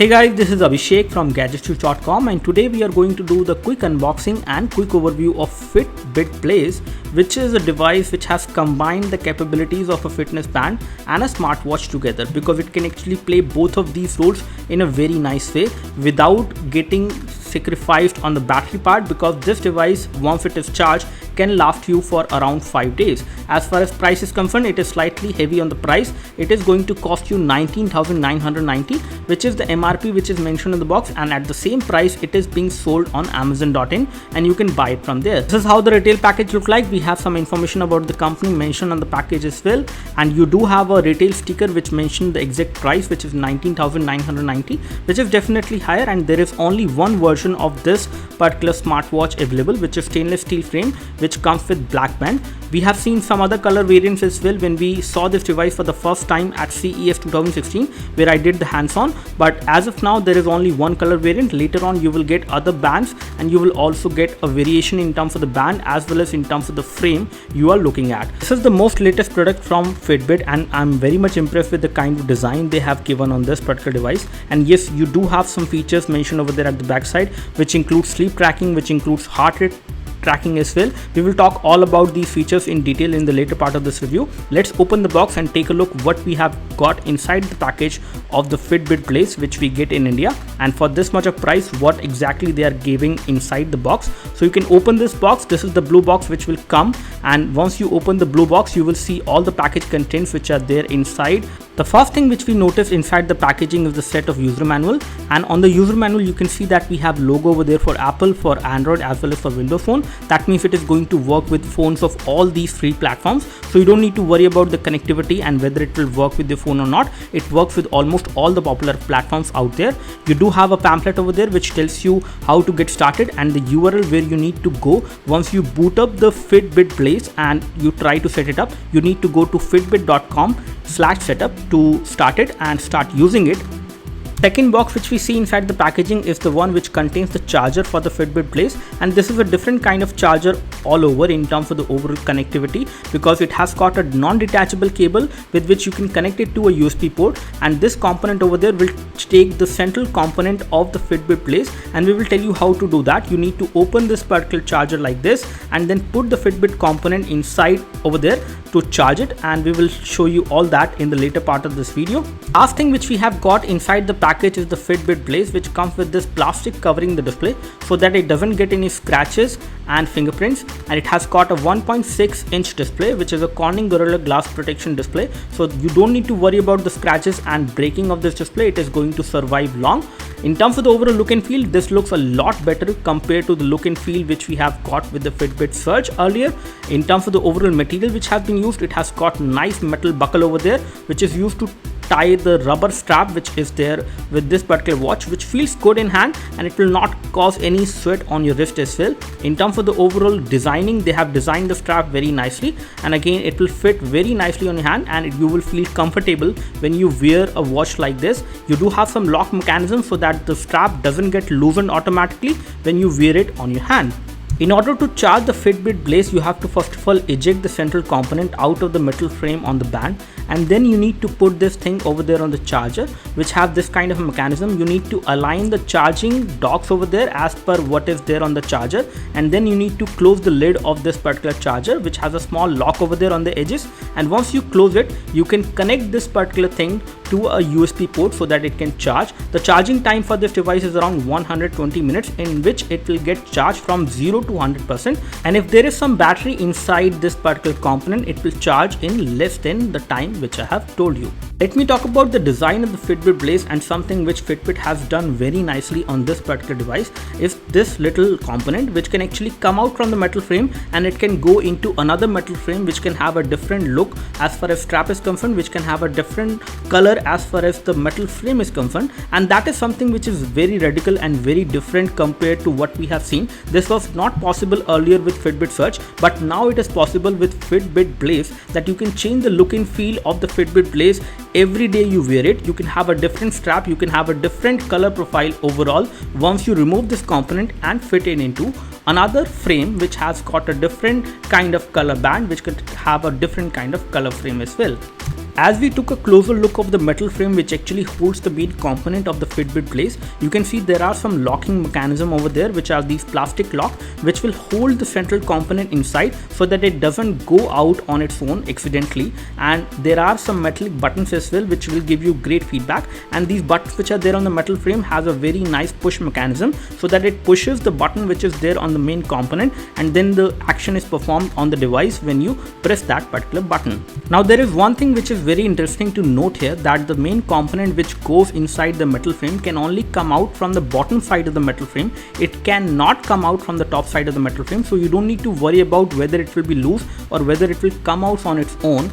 Hey guys, this is Abhishek from GadgetsToUse.com, and today we are going to do the quick unboxing and quick overview of Fitbit Blaze, which is a device which has combined the capabilities of a fitness band and a smartwatch together, because it can actually play both of these roles in a very nice way without getting sacrificed on the battery part, because this device, once it is charged, can last you for around 5 days. As far as price is concerned, it is slightly heavy on the price. It is going to cost you 19,990, which is the MRP which is mentioned in the box, and at the same price it is being sold on Amazon.in and you can buy it from there. This is how the retail package look like. We have some information about the company mentioned on the package as well, and you do have a retail sticker which mentioned the exact price, which is 19,990, which is definitely higher, and there is only one version of this particular smartwatch available, which is stainless steel frame, which comes with black band. We have seen some other color variants as well when we saw this device for the first time at CES 2016, where I did the hands-on, but as of now there is only one color variant. Later on you will get other bands, and you will also get a variation in terms of the band as well as in terms of the frame you are looking at. This is the most latest product from Fitbit, and I'm very much impressed with the kind of design they have given on this particular device. And yes, you do have some features mentioned over there at the back side, which includes sleep tracking, which includes heart rate tracking as well. We will talk all about these features in detail in the later part of this review. Let's open the box and take a look what we have got inside the package of the Fitbit Blaze, which we get in India, and for this much of price, what exactly they are giving inside the box. So you can open this box. This is the blue box which will come, and once you open the blue box, you will see all the package contents which are there inside. The first thing which we notice inside the packaging is the set of user manual, and on the user manual you can see that we have logo over there for Apple, for Android as well as for Windows Phone. That means it is going to work with phones of all these three platforms, so you don't need to worry about the connectivity and whether it will work with your phone or not. It works with almost all the popular platforms out there. You do have a pamphlet over there which tells you how to get started and the URL where you need to go. Once you boot up the Fitbit Blaze and you try to set it up, you need to go to fitbit.com/setup to start it and start using it. Second box which we see inside the packaging is the one which contains the charger for the Fitbit Blaze, and this is a different kind of charger all over in terms of the overall connectivity, because it has got a non-detachable cable with which you can connect it to a USB port, and this component over there will take the central component of the Fitbit Blaze, and we will tell you how to do that. You need to open this particular charger like this and then put the Fitbit component inside over there to charge it, and we will show you all that in the later part of this video. Last thing which we have got inside the package is the Fitbit Blaze, which comes with this plastic covering the display so that it doesn't get any scratches and fingerprints, and it has got a 1.6-inch display, which is a Corning Gorilla Glass protection display, so you don't need to worry about the scratches and breaking of this display. It is going to survive long. In terms of the overall look and feel, this looks a lot better compared to the look and feel which we have got with the Fitbit Surge earlier. In terms of the overall material which has been used, it has got nice metal buckle over there which is used to tie the rubber strap which is there with this particular watch, which feels good in hand and it will not cause any sweat on your wrist as well. In terms of the overall designing, they have designed the strap very nicely, and again it will fit very nicely on your hand and you will feel comfortable when you wear a watch like this. You do have some lock mechanism so that the strap doesn't get loosened automatically when you wear it on your hand. In order to charge the Fitbit Blaze, you have to first of all eject the central component out of the metal frame on the band, and then you need to put this thing over there on the charger, which have this kind of a mechanism. You need to align the charging docks over there as per what is there on the charger, and then you need to close the lid of this particular charger, which has a small lock over there on the edges, and once you close it, you can connect this particular thing to a USB port so that it can charge. The charging time for this device is around 120 minutes, in which it will get charged from 0 to 100%, and if there is some battery inside this particular component, it will charge in less than the time which I have told you. Let me talk about the design of the Fitbit Blaze, and something which Fitbit has done very nicely on this particular device is this little component which can actually come out from the metal frame and it can go into another metal frame which can have a different look as far as strap is concerned, which can have a different color as far as the metal frame is concerned, and that is something which is very radical and very different compared to what we have seen. This was not possible earlier with Fitbit Surge, but now it is possible with Fitbit Blaze, that you can change the look and feel of the Fitbit Blaze every day you wear it. You can have a different strap, you can have a different color profile overall once you remove this component and fit it into another frame which has got a different kind of color band, which could have a different kind of color frame as well. As we took a closer look of the metal frame which actually holds the main component of the Fitbit Blaze, you can see there are some locking mechanism over there, which are these plastic lock which will hold the central component inside so that it doesn't go out on its own accidentally. And there are some metallic buttons as well which will give you great feedback, and these buttons which are there on the metal frame has a very nice push mechanism so that it pushes the button which is there on the main component, and then the action is performed on the device when you press that particular button. Now there is one thing which is very interesting to note here, that the main component which goes inside the metal frame can only come out from the bottom side of the metal frame. It cannot come out from the top side of the metal frame, so you don't need to worry about whether it will be loose or whether it will come out on its own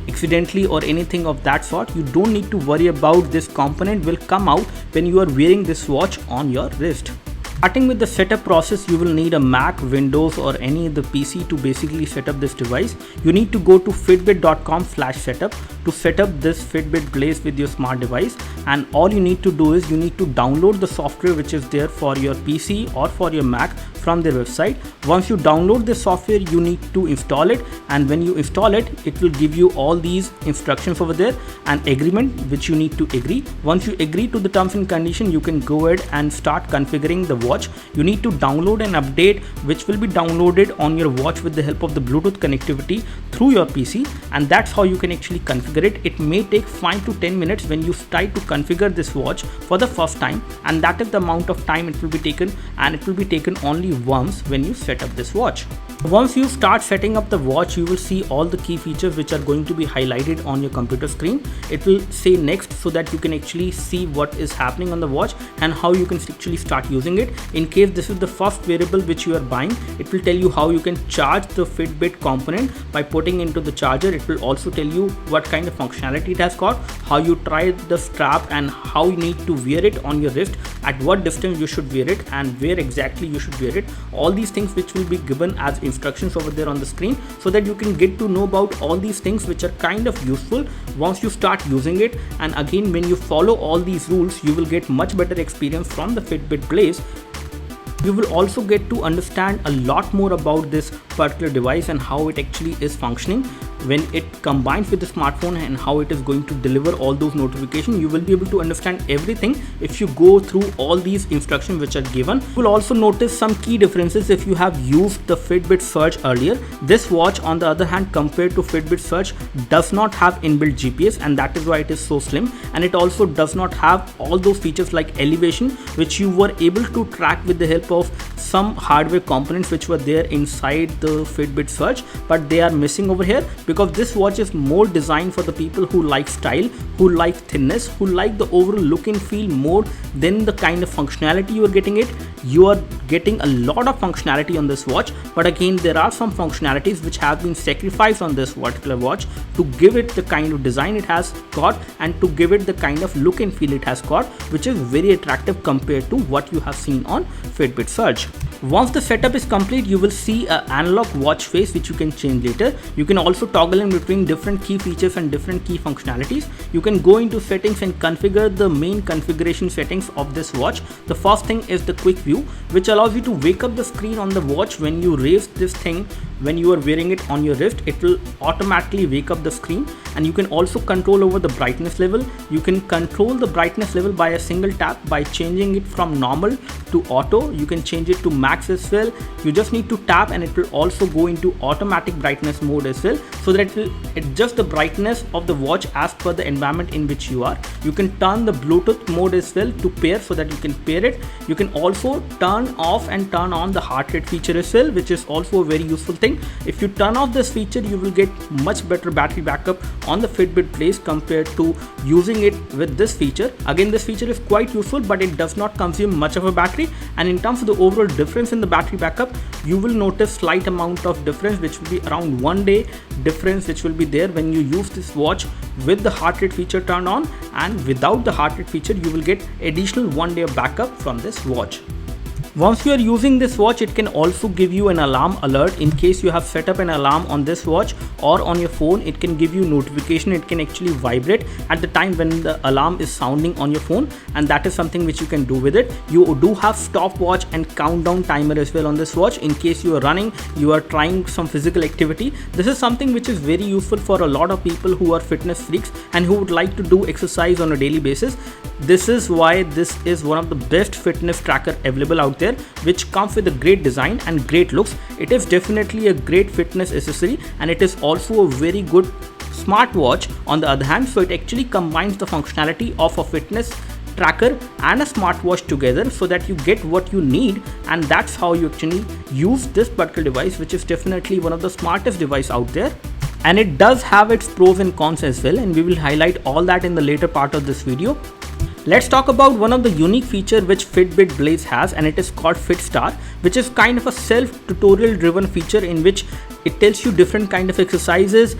accidentally or anything of that sort. You don't need to worry about this component will come out when you are wearing this watch on your wrist. Starting with the setup process, you will need a Mac, Windows or any of the PC to basically set up this device. You need to go to fitbit.com/setup to set up this Fitbit Blaze with your smart device, and all you need to do is you need to download the software which is there for your PC or for your Mac from their website. Once you download this software, you need to install it, and when you install it, it will give you all these instructions over there and agreement which you need to agree. Once you agree to the terms and conditions, you can go ahead and start configuring the watch. You need to download an update which will be downloaded on your watch with the help of the Bluetooth connectivity through your PC, and that's how you can actually configure it. It may take 5 to 10 minutes when you try to configure this watch for the first time, and that is the amount of time it will be taken, and it will be taken only once when you set up this watch. Once you start setting up the watch, you will see all the key features which are going to be highlighted on your computer screen. It will say next so that you can actually see what is happening on the watch and how you can actually start using it. In case this is the first wearable which you are buying, it will tell you how you can charge the Fitbit component by putting into the charger. It will also tell you what kind of functionality it has got, how you try the strap, and how you need to wear it on your wrist, at what distance you should wear it, and where exactly you should wear it. All these things which will be given as instructions over there on the screen, so that you can get to know about all these things which are kind of useful once you start using it. And again, when you follow all these rules, you will get much better experience from the Fitbit Blaze. You will also get to understand a lot more about this particular device and how it actually is functioning when it combines with the smartphone, and how it is going to deliver all those notifications. You will be able to understand everything if you go through all these instructions which are given. You will also notice some key differences if you have used the Fitbit Surge earlier. This watch, on the other hand, compared to Fitbit Surge, does not have inbuilt GPS, and that is why it is so slim. And it also does not have all those features like elevation, which you were able to track with the help of some hardware components which were there inside the Fitbit Surge, but they are missing over here, because this watch is more designed for the people who like style, who like thinness, who like the overall look and feel more than the kind of functionality you are getting it. You are getting a lot of functionality on this watch, but again, there are some functionalities which have been sacrificed on this particular watch to give it the kind of design it has got, and to give it the kind of look and feel it has got, which is very attractive compared to what you have seen on Fitbit Surge. Once the setup is complete, you will see an analog watch face which you can change later. You can also toggle in between different key features and different key functionalities. You can go into settings and configure the main configuration settings of this watch. The first thing is the quick view, which allows you to wake up the screen on the watch when you raise this thing. When you are wearing it on your wrist, it will automatically wake up the screen. And you can also control over the brightness level. You can control the brightness level by a single tap by changing it from normal to auto. You can change it to max as well. You just need to tap, and it will also go into automatic brightness mode as well, so that it will adjust the brightness of the watch as per the environment in which you are. You can turn the Bluetooth mode as well to pair, so that you can pair it. You can also turn off and turn on the heart rate feature as well, which is also a very useful thing. If you turn off this feature, you will get much better battery backup on the Fitbit Blaze compared to using it with this feature. Again, this feature is quite useful, but it does not consume much of a battery. And in terms of the overall difference in the battery backup, you will notice slight amount of difference, which will be around 1 day difference, which will be there when you use this watch with the heart rate feature turned on, and without the heart rate feature, you will get additional 1 day of backup from this watch. Once you are using this watch, it can also give you an alarm alert in case you have set up an alarm on this watch or on your phone. It can give you notification. It can actually vibrate at the time when the alarm is sounding on your phone, and that is something which you can do with it. You do have stopwatch and countdown timer as well on this watch in case you are running, you are trying some physical activity. This is something which is very useful for a lot of people who are fitness freaks and who would like to do exercise on a daily basis. This is why this is one of the best fitness tracker available out there, which comes with a great design and great looks. It is definitely a great fitness accessory, and it is also a very good smartwatch on the other hand. So it actually combines the functionality of a fitness tracker and a smartwatch together so that you get what you need, and that's how you actually use this particular device, which is definitely one of the smartest device out there. And it does have its pros and cons as well, and we will highlight all that in the later part of this video. Let's talk about one of the unique feature which Fitbit Blaze has, and it is called FitStar, which is kind of a self-tutorial driven feature in which it tells you different kind of exercises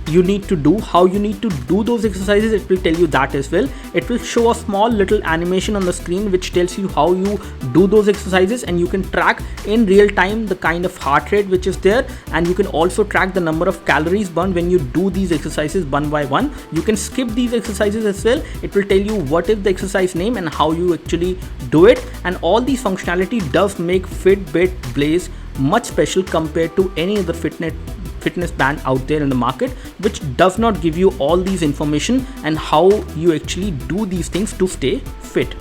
you need to do, how you need to do those exercises. It will tell you that as well. It will show a small little animation on the screen which tells you how you do those exercises, and you can track in real time the kind of heart rate which is there, and you can also track the number of calories burned when you do these exercises one by one. You can skip these exercises as well. It will tell you what is the exercise name and how you actually do it, and all these functionality does make Fitbit Blaze much special compared to any other fitness band out there in the market, which does not give you all these information and how you actually do these things to stay fit.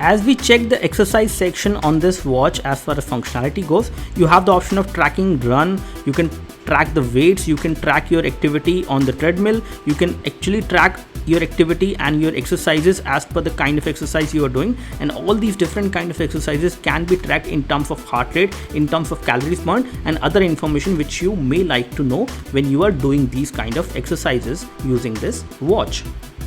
As we check the exercise section on this watch, as far as functionality goes, you have the option of tracking run, you can track the weights, you can track your activity on the treadmill, you can actually track your activity and your exercises as per the kind of exercise you are doing, and all these different kind of exercises can be tracked in terms of heart rate, in terms of calories burned, and other information which you may like to know when you are doing these kind of exercises using this watch.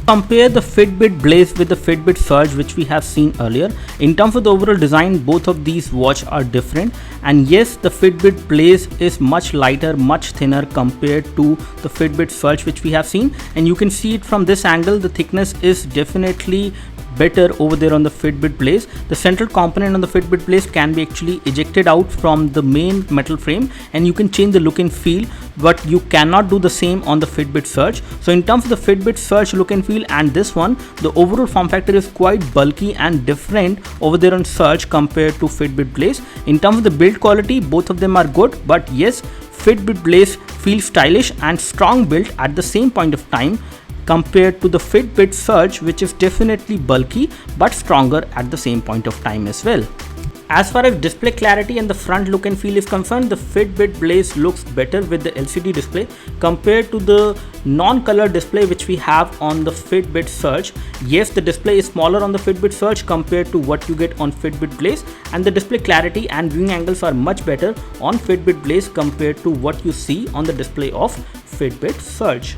Compare the Fitbit Blaze with the Fitbit Surge, which we have seen earlier. In terms of the overall design, both of these watches are different, and yes, the Fitbit Blaze is much lighter, much thinner compared to the Fitbit Surge which we have seen, and you can see it from this angle. The thickness is definitely better over there on the Fitbit Blaze. The central component on the Fitbit Blaze can be actually ejected out from the main metal frame, and you can change the look and feel, but you cannot do the same on the Fitbit Surge. So in terms of the Fitbit Surge look and feel and this one, the overall form factor is quite bulky and different over there on Surge compared to Fitbit Blaze. In terms of the build quality, both of them are good, but yes, Fitbit Blaze feels stylish and strong built at the same point of time compared to the Fitbit Surge, which is definitely bulky but stronger at the same point of time as well. As far as display clarity and the front look and feel is concerned, the Fitbit Blaze looks better with the LCD display compared to the non-color display which we have on the Fitbit Surge. Yes, the display is smaller on the Fitbit Surge compared to what you get on Fitbit Blaze, and the display clarity and viewing angles are much better on Fitbit Blaze compared to what you see on the display of Fitbit Surge.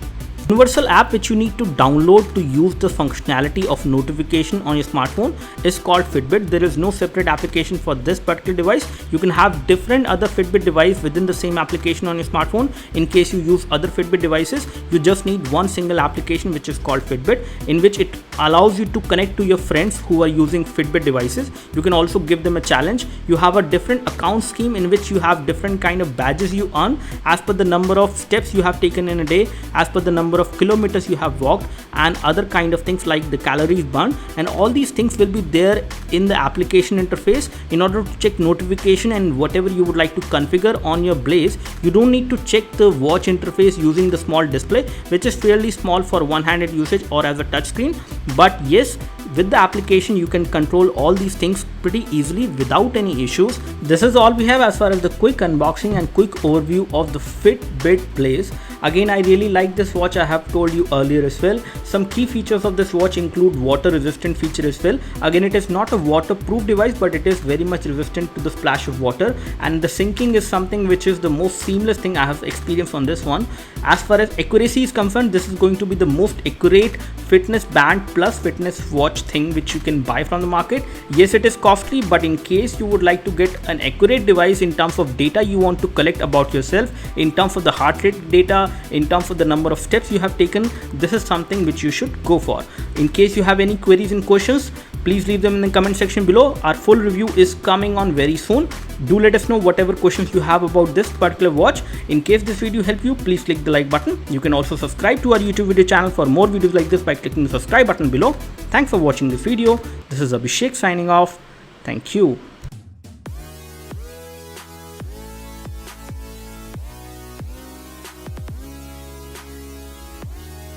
Universal app which you need to download to use the functionality of notification on your smartphone is called Fitbit. There is no separate application for this particular device. You can have different other Fitbit device within the same application on your smartphone. In case you use other Fitbit devices, you just need one single application which is called Fitbit, in which it allows you to connect to your friends who are using Fitbit devices. You can also give them a challenge. You have a different account scheme in which you have different kind of badges you earn as per the number of steps you have taken in a day, as per the number of kilometers you have walked, and other kind of things like the calories burned, and all these things will be there in the application interface. In order to check notification and whatever you would like to configure on your Blaze, you don't need to check the watch interface using the small display, which is fairly small for one-handed usage or as a touch screen. But yes, with the application you can control all these things pretty easily without any issues. This is all we have as far as the quick unboxing and quick overview of the Fitbit Blaze. Again, I really like this watch. I have told you earlier as well. Some key features of this watch include water resistant feature as well. Again, it is not a waterproof device, but it is very much resistant to the splash of water, and the syncing is something which is the most seamless thing I have experienced on this one. As far as accuracy is concerned, this is going to be the most accurate fitness band plus fitness watch thing which you can buy from the market. Yes, it is costly, but in case you would like to get an accurate device in terms of data you want to collect about yourself, in terms of the heart rate data, in terms of the number of steps you have taken, this is something which you should go for. In case you have any queries and questions, Please leave them in the comment section below. Our full review is coming on very soon. Do let us know whatever questions you have about this particular watch. In case this video helped you, please click the like button. You can also subscribe to our YouTube video channel for more videos like this by clicking the subscribe button below. Thanks for watching this video. This is Abhishek signing off. Thank you.